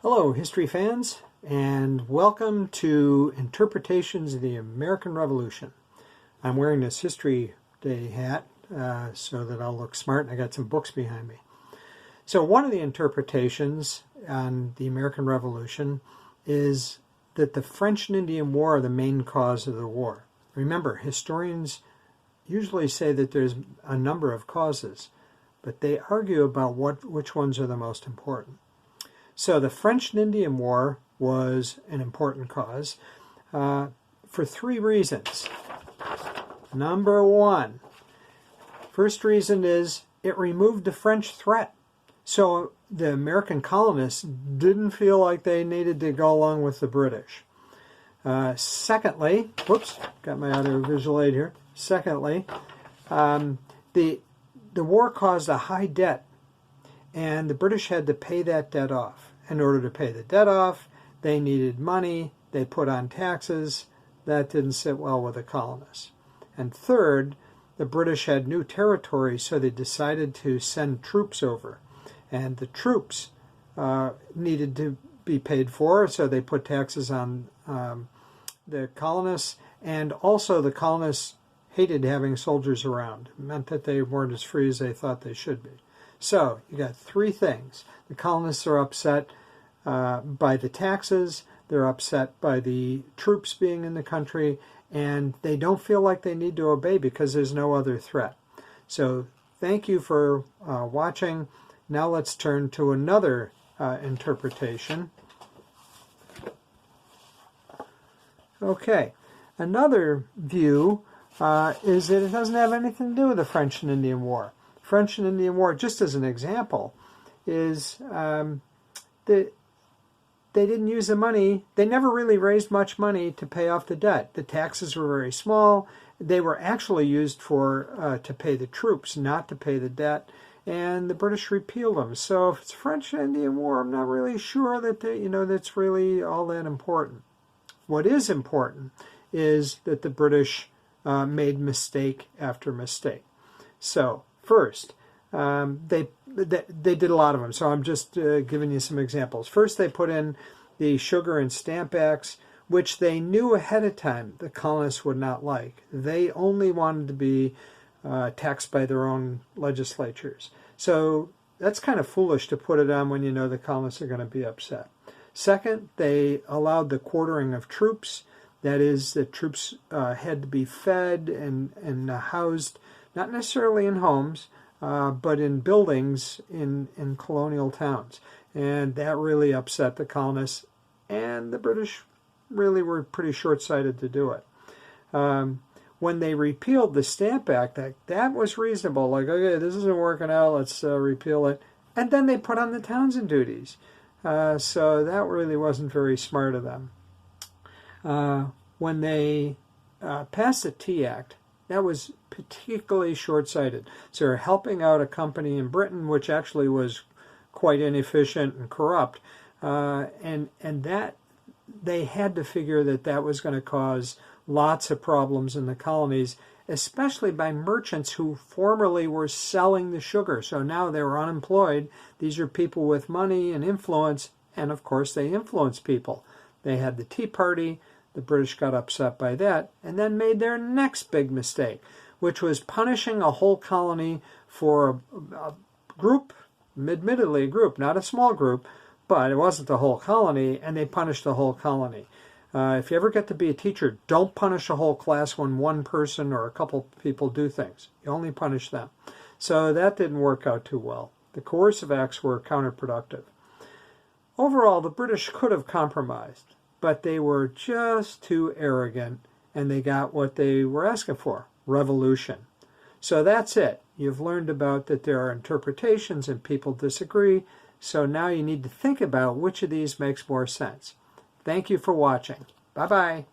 Hello, history fans, and welcome to Interpretations of the American Revolution. I'm wearing this History Day hat so that I'll look smart, and I got some books behind me. So one of the interpretations on the American Revolution is that the French and Indian War are the main cause of the war. Remember, historians usually say that there's a number of causes, but they argue about which ones are the most important. So the French and Indian War was an important cause for three reasons. Number one, first reason is it removed the French threat. So the American colonists didn't feel like they needed to go along with the British. Secondly, whoops, got my audio-visual aid here. Secondly, the war caused a high debt, and the British had to pay that debt off. In order to pay the debt off, they needed money. They put on taxes. That didn't sit well with the colonists. And third, the British had new territory, so they decided to send troops over. And the troops needed to be paid for, so they put taxes on the colonists. And also the colonists hated having soldiers around. It meant that they weren't as free as they thought they should be. So you got three things. The colonists are upset by the taxes, they're upset by the troops being in the country, and they don't feel like they need to obey because there's no other threat. So thank you for watching. Now let's turn to another interpretation. Okay, another view is that it doesn't have anything to do with the French and Indian War. French and Indian War, just as an example, is that they didn't use the money. They never really raised much money to pay off the debt. The taxes were very small. They were actually used for to pay the troops, not to pay the debt. And the British repealed them. So if it's French and Indian War, I'm not really sure that that's really all that important. What is important is that the British made mistake after mistake. So first, they did a lot of them, so I'm just giving you some examples. First, they put in the Sugar and Stamp Acts, which they knew ahead of time the colonists would not like. They only wanted to be taxed by their own legislatures. So that's kind of foolish to put it on when you know the colonists are going to be upset. Second, they allowed the quartering of troops. That is, the troops had to be fed and housed, not necessarily in homes, but in buildings in colonial towns. And that really upset the colonists, and the British really were pretty short-sighted to do it. When they repealed the Stamp Act, that was reasonable. Like, okay, this isn't working out, let's repeal it. And then they put on the Townshend duties. So that really wasn't very smart of them. When they passed the Tea Act, that was particularly short-sighted. So they're helping out a company in Britain, which actually was quite inefficient and corrupt, and that they had to figure that was going to cause lots of problems in the colonies, especially by merchants who formerly were selling the sugar. So now they were unemployed. These are people with money and influence, and of course they influence people. They had the Tea Party. The British got upset by that and then made their next big mistake, which was punishing a whole colony for a group, admittedly a group, not a small group, but it wasn't the whole colony, and they punished the whole colony. If you ever get to be a teacher, don't punish a whole class when one person or a couple people do things. You only punish them. So that didn't work out too well. The coercive acts were counterproductive. Overall, the British could have compromised, but they were just too arrogant, and they got what they were asking for, revolution. So that's it. You've learned about that there are interpretations and people disagree, so now you need to think about which of these makes more sense. Thank you for watching. Bye-bye.